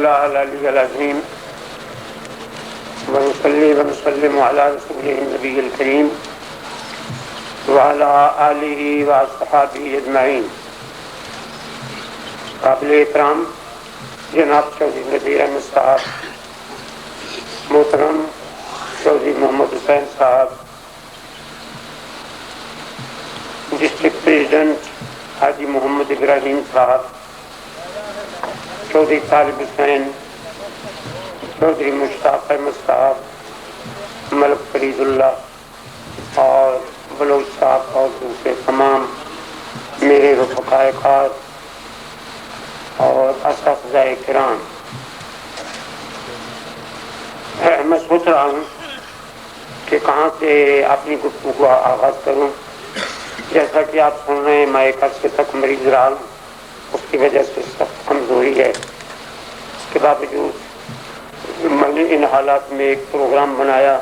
الله العلي العظيم ونصلي ونسلم على رسوله النبي الكريم وعلى آله وأصحابه أجمعين. قابل احترام جناب چودھری نذیر احمد صاحب، محترم چودھری محمد حسین صاحب، ڈسٹرکٹ پریزیڈنٹ حاجی محمد ابراہیم صاحب، چودھری طالب حسین، چودھری مشتاق احمد صاحب، ملک فرید اللہ اور بلوچ صاحب اور دوسرے تمام میرے رفقائے کار اور اساتذہ کرام، میں سوچ رہا ہوں کہ کہاں سے اپنی گفتگو کا آغاز کروں. جیسا کہ آپ سن رہے ہیں، میں ایک عرصے تک مریض رہا ہوں، اس کی وجہ سے سخت کمزوری ہے. اس کے باوجود میں نے ان حالات میں ایک پروگرام بنایا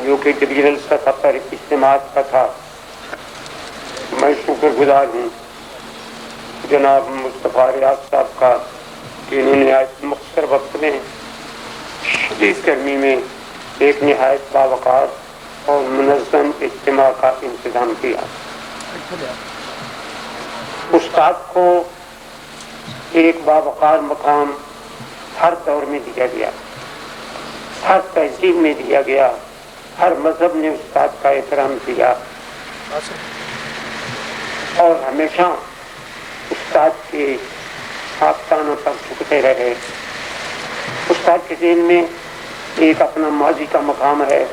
جو کہ ڈویژنل سطح پر اجتماعات کا تھا. میں شکر گزار ہوں جناب مصطفیٰ ریاض صاحب کا کہ انہوں نے آج مختصر وقت میں شدید گرمی میں ایک نہایت باوقار اور منظم اجتماع کا انتظام کیا. استاد کو ایک باوقار مقام ہر دور میں دیا گیا، ہر تہذیب میں دیا گیا، ہر مذہب نے استاد کا احترام کیا اور ہمیشہ استاد کے آستانوں پر جھکتے رہے. استاد کے ذہن میں ایک اپنا ماضی کا مقام ہے،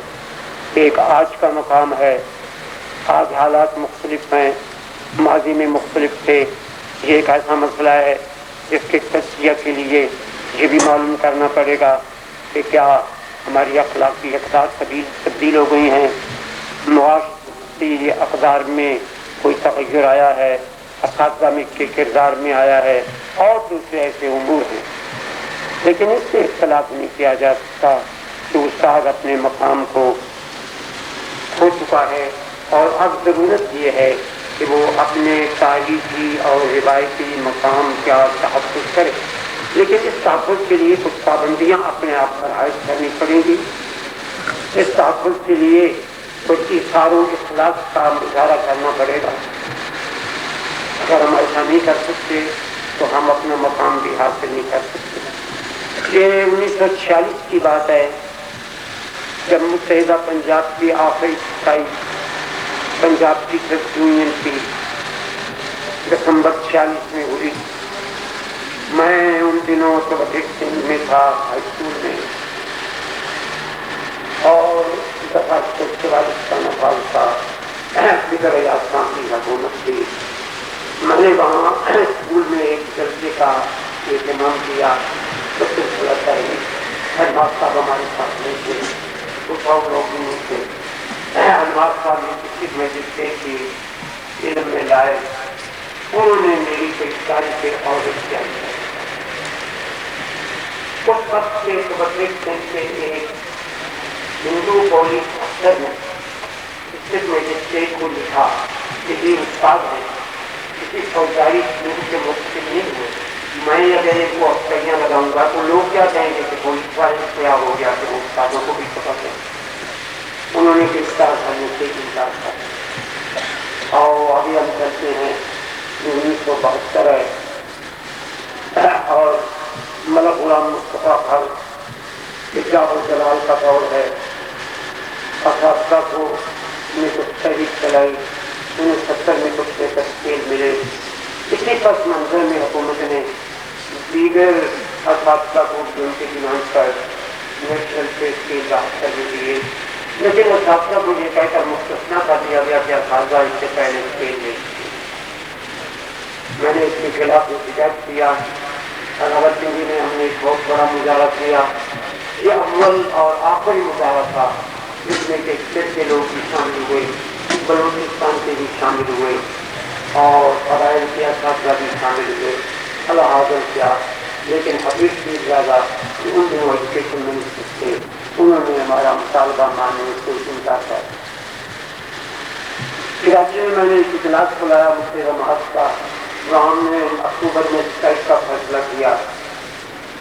ایک آج کا مقام ہے. آج حالات مختلف ہیں، ماضی میں مختلف تھے. یہ ایک ایسا مسئلہ ہے جس کے تجزیہ کے لیے یہ بھی معلوم کرنا پڑے گا کہ کیا ہماری اخلاقی اقدار تبدیل ہو گئی ہیں، معاشرتی اقدار میں کوئی تغیر آیا ہے، اساتذہ کے کردار میں آیا ہے اور دوسرے ایسے امور ہیں. لیکن اس سے اختلاف نہیں کیا جا سکتا کہ استاد اپنے مقام کو کھو چکا ہے اور اب ضرورت یہ ہے کہ وہ اپنے تاریخی اور روایتی مقام کا تحفظ کرے. لیکن اس تحفظ کے لیے کچھ پابندیاں اپنے آپ پر عائد کرنی پڑیں گی. اس تحفظ کے لیے کچھ اظہار و اخلاق کا مظاہرہ کرنا پڑے گا. اگر ہم ایسا نہیں کر سکتے تو ہم اپنا مقام بھی حاصل نہیں کر سکتے. یہ 1946 کی بات ہے جب متحدہ پنجاب کی آخری اکائی پنجاب ٹیچرز یونین کی دسمبر 46 میں ہوئی. میں ان دنوں توحید سندھ میں تھا، ہائی اسکول میں، اور دفعہ 44 کا نفاذ تھا. فکر یافتہ کی حکومت تھی. میں نے وہاں اسکول میں ایک جلسے کا اہتمام کیا. ہیڈ ماسٹر صاحب ہمارے ساتھ نہیں تھے، کچھ اور لوگ بھی نہیں تھے. ہیڈ ماسٹر صاحب نے کسی میجسٹریٹ کی علم میں لائے. انہوں نے میری کوئی تعریفیں اور کیا. اس وقت کے توحید سندھ کے ایک ہندو پولیس افسر نے ڈسٹرکٹ میجسٹریٹ کو لکھا کہ یہ استاد ہیں، کسی فوجداری اسکول کے مختلف نہیں ہوئے. میں اگر ایک کو افسریاں لگاؤں گا تو لوگ کیا کہیں گے کہ پولیس والے کیا ہو گیا کہ وہ استادوں کو بھی پکڑ لیں. انہوں نے گرفتار کرنے سے انکار کر. اور ابھی ہم چلتے ہیں 1972 ہے اور ملک غلام مصطفیٰ خان اجلاف الجلال کا دور ہے. اساتذہ کو نے کچھ تحریک چلائی. 1970 میں کچھ سے تشکیل ملے. اسی پس منظر میں حکومت نے دیگر اساتذہ کو ان کے ڈیمانڈ پر نیشنل پے اسکیل لاگو کرنے دیے. لیکن اساتذہ کو یہ کہہ کر مستثنیٰ کر دیا گیا کہ اساتذہ اس سے پہلے اسکیل لے. میں نے اس کے خلاف احتجاج کیا. راول پنڈی میں ہم نے ایک بہت بڑا مظاہرہ کیا. یہ اول اور آخری مظاہرہ تھا جس میں کہ اسٹیٹ کے لوگ بھی شامل ہوئے، بلوچستان کے بھی شامل ہوئے اور قبائل کے اساتذہ بھی شامل ہوئے. اللہ حاضر کیا. لیکن حبیب بھی زیادہ کہ ان دنوں ایجوکیشن منسٹر تھے، انہوں نے ہمارا مطالبہ ماننے سے انکار کر. کراچی میں نے ایک اجلاس بلایا مفتی جماعت کا. وہاں ہم نے اکتوبر میں اسٹرائک کا فیصلہ کیا.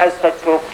SHO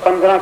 15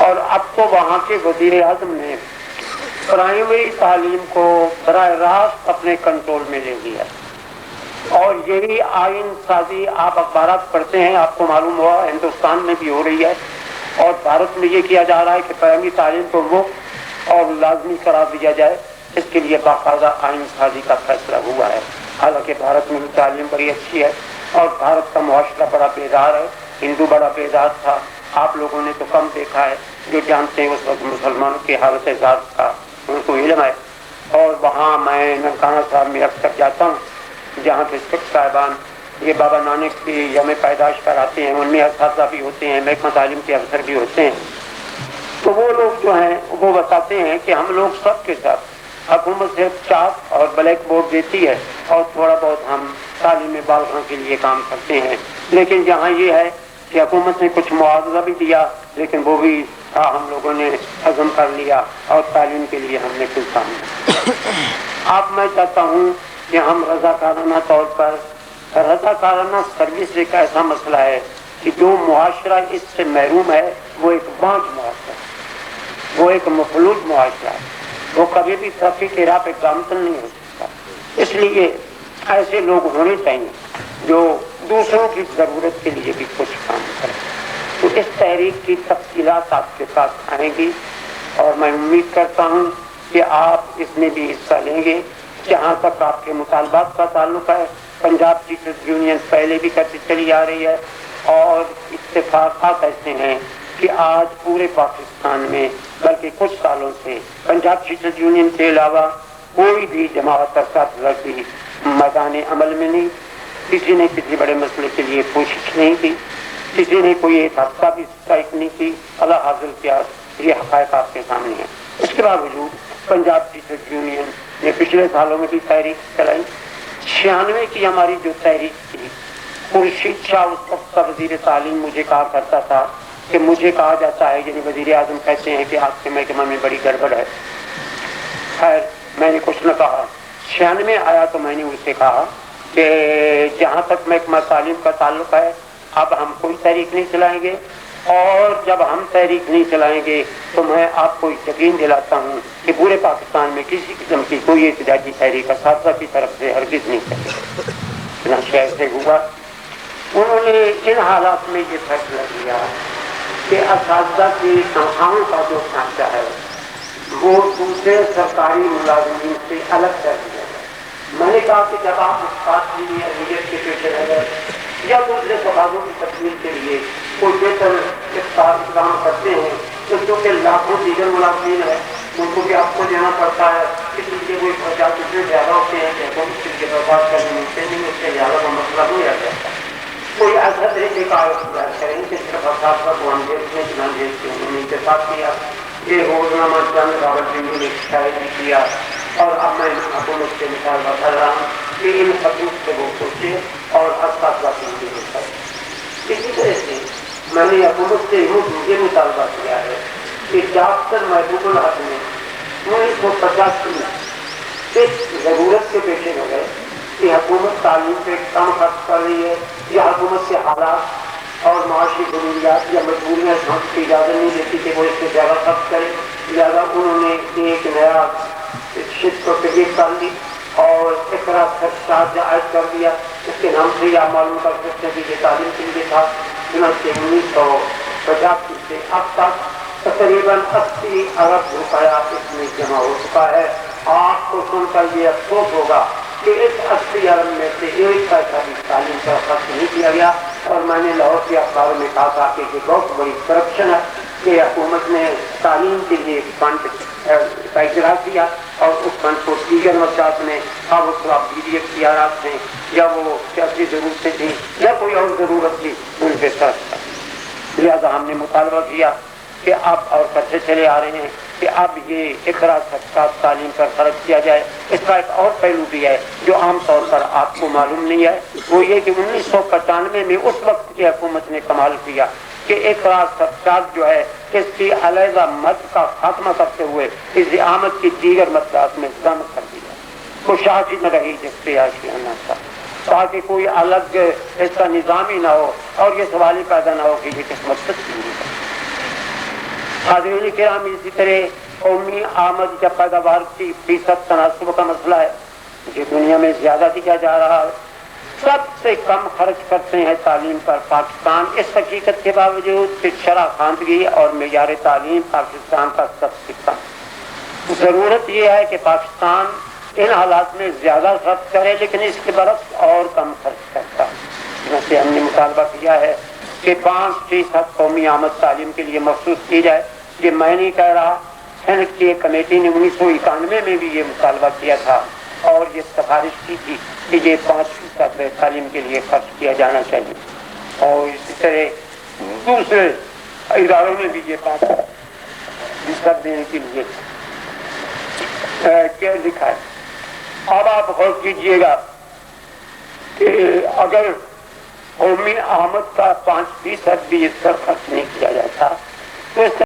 اور اب تو وہاں کے وزیر اعظم نے پرائمری تعلیم کو براہ راست اپنے کنٹرول میں لے لیا، اور یہی آئین سازی آپ اخبارات پڑھتے ہیں، آپ کو معلوم ہوا ہندوستان میں بھی ہو رہی ہے، اور بھارت میں یہ کیا جا رہا ہے کہ پرائمری تعلیم کو مفت اور لازمی قرار دیا جائے، اس کے لیے باقاعدہ آئین سازی کا فیصلہ ہوا ہے۔ حالانکہ بھارت میں تعلیم بڑی اچھی ہے اور بھارت کا معاشرہ بڑا بیدار ہے، ہندو بڑا بیدار تھا، آپ لوگوں نے تو کم دیکھا ہے، جو جانتے ہیں اس وقت مسلمانوں کی حالت ذات کا ان کو علم ہے۔ اور وہاں میں ننکانہ صاحب میں اکثر جاتا ہوں، جہاں کے سکھ صاحبان یہ بابا نانک کی یوم پیدائش کراتے ہیں، ان میں اساتذہ بھی ہوتے ہیں، محکمہ تعلیم کے افسر بھی ہوتے ہیں، تو وہ لوگ جو ہیں وہ بتاتے ہیں کہ ہم لوگ سب کے ساتھ حکومت سے چاک اور بلیک بورڈ دیتی ہے اور تھوڑا بہت ہم تعلیم بالغاں کے لیے کام کرتے ہیں، لیکن جہاں یہ ہے کہ حکومت نے کچھ معاوضہ بھی دیا لیکن وہ بھی ہم لوگوں نے ہضم کر لیا اور تعلیم کے لیے ہم نے کچھ کام کیا۔ اب میں چاہتا ہوں کہ ہم رضاکارانہ طور پر، رضاکارانہ سروس ایک ایسا مسئلہ ہے کہ جو معاشرہ اس سے محروم ہے وہ ایک بانج معاشرہ ہے، وہ ایک مفلوج معاشرہ ہے، وہ کبھی بھی ترقی کے راہ پہ گامزن نہیں ہو سکتا۔ اس لیے ایسے لوگ ہونے چاہیے جو دوسروں کی ضرورت کے لیے بھی کچھ کام کریں۔ تو اس تحریک کی تفصیلات آپ کے پاس آئیں گی اور میں امید کرتا ہوں کہ آپ اس میں بھی حصہ لیں گے۔ جہاں تک آپ کے مطالبات کا تعلق ہے، پنجاب ٹیچرز یونین پہلے بھی کرتی چلی آ رہی ہے، اور اتفاقات ایسے ہیں کہ آج پورے پاکستان میں بلکہ کچھ سالوں سے پنجاب ٹیچرز یونین کے علاوہ کوئی بھی جماعت لڑکی میدان عمل میں نہیں، کسی نے کسی بڑے مسئلے کے لیے کوشش نہیں کی، کسی نے کوئی ایک ہفتہ بھی اسٹرائک نہیں کی، اللہ حاصل کیا، یہ حقائق آپ کے سامنے ہیں۔ اس کے باوجود پنجاب ٹیچرز یونین نے پچھلے سالوں میں بھی تحریک چلائی۔ 96 کی ہماری جو تحریک تھی، خورشید شاہ اس وقت کا وزیر تعلیم مجھے کہا کرتا تھا کہ مجھے کہا جاتا ہے، یعنی وزیر اعظم کہتے ہیں کہ آپ کے محکمہ میں بڑی گڑبڑ ہے۔ خیر میں نے کچھ نہ کہا، 96 آیا تو میں نے اسے کہا کہ جہاں تک محکمہ تعلیم کا تعلق ہے اب ہم کوئی تحریک نہیں چلائیں گے، اور جب ہم تحریک نہیں چلائیں گے تو میں آپ کو یقین دلاتا ہوں کہ پورے پاکستان میں کسی قسم کی کوئی احتجاجی تحریک اساتذہ کی طرف سے ہرگز نہیں چلے۔ چنانچہ ایسے ہوا، انہوں نے ان حالات میں یہ فیصلہ کیا کہ اساتذہ کی تنخواہوں کا جو ڈھانچہ ہے وہ دوسرے سرکاری ملازمین سے الگ کر دیا جائے۔ میں نے کہا کہ جب آپ استاد کے لیے اہلیت کے پیش نظر یا دوسرے تقاضوں کی تکمیل کے لیے کوئی بہتر اقدام کرتے ہیں تو چونکہ لاکھوں دیگر ملازمین ہیں ان کو بھی آپ کو دینا پڑتا ہے، اس لیے وہ 50 اتنے زیادہ ہوتے ہیں کہ حکومت کے برباد کرنے ملتے نہیں، اس سے زیادہ کا مسئلہ نہیں رہ جاتا۔ کوئی ایسا طریقے کا اختیار کریں کہ صرف اساتذہ کو ہم دیکھتے ہیں، نہ دیکھتے ہیں، انہوں نے اتفاق کیا۔ یہ روزنامہ چند راولپنڈی نے شائع بھی کیا، اور اب میں حکومت سے مثال بتا رہا ہوں کہ ان خطوط سے وہ سوچے اور اساتذہ کے لیے کرے۔ اسی طرح سے میں نے حکومت سے یہ مطالبہ کیا ہے کہ ڈاکٹر محبوب الحق نے 1950 کی اس ضرورت کے پیش نظر کہ حکومت تعلیم پہ کم خرچ کر رہی ہے یا حکومت کے حالات اور معاشی ضروریات یا مجبوریاں سمجھ کی اجازت نہیں دیتی کہ وہ اس سے زیادہ خرچ کرے، لہٰذا انہوں نے ایک نیا شفٹ کو تحقیق کر لی اور اقرا خرچات عائد کر دیا۔ اس کے نام سے یہ آپ معلوم کر سکتے ہیں کہ یہ تعلیم کے لیے تھا۔ چنانچہ 1985 سے اب تک تقریباً 80 ارب روپیہ اس میں جمع ہو چکا ہے۔ آپ کو سن کر یہ افسوس ہوگا کہ اس 80 ارب میں سے 1 پیسہ بھی تعلیم پر خرچ نہیں کیا گیا، اور میں نے لاہور کے اخباروں میں کہا تھا کہ یہ بہت بڑی کرپشن ہے کہ حکومت نے تعلیم کے لیے فنڈ کا اجرا کیا اور اس فنڈ کو دیگر وزارت نے اب اس کو بجلی اختیارات ہیں یا وہ سیاسی ضرورتیں تھیں یا کوئی اور ضرورت تھی ان کے ساتھ۔ لہٰذا ہم نے مطالبہ کیا کہ اب اور کرتے چلے آ رہے ہیں کہ اب یہ اقرا خرچات تعلیم پر خرچ کیا جائے۔ اس کا ایک اور پہلو بھی ہے جو عام طور پر آپ کو معلوم نہیں ہے، وہ یہ کہ 1995 میں اس وقت کی حکومت نے کمال کیا کہ اقرا خرچات جو ہے اس کی علیحدہ مد کا خاتمہ کرتے ہوئے اس آمد کی دیگر مدات میں ضم کر دیا۔ کوشش ہی نہ رہی جس پہ آشیانہ تھا، تاکہ کوئی الگ اس کا نظام ہی نہ ہو اور یہ سوال ہی پیدا نہ ہو کہ یہ کس مقصد کے لیے۔ حاضرین کرام، اسی طرح قومی آمد یا پیداوار کی فیصد تناسب کا مسئلہ ہے، یہ دنیا میں زیادہ دیا جا رہا ہے۔ سب سے کم خرچ کرتے ہیں تعلیم پر پاکستان، اس حقیقت کے باوجود کہ شرح خواندگی اور معیار تعلیم پاکستان کا سب سے کم۔ ضرورت یہ ہے کہ پاکستان ان حالات میں زیادہ خرچ کرے، لیکن اس کے برعکس اور کم خرچ کرتا ہے۔ جیسے ہم نے مطالبہ کیا ہے کہ 5% قومی آمد تعلیم کے لیے مخصوص کی جائے۔ یہ میں نہیں کہہ رہا، سینٹ کی ایک کمیٹی نے 1991 میں بھی یہ مطالبہ کیا تھا اور یہ سفارش کی تھی کہ یہ 5% تعلیم کے لیے خرچ کیا جانا چاہیے، اور اسی طرح دوسرے اداروں میں بھی یہ 5% دینے کے لیے کیا لکھا ہے۔ اب آپ غور کیجئے گا کہ اگر قومی آمد کا 5% بھی اس پر خرچ نہیں کیا جاتا تو اس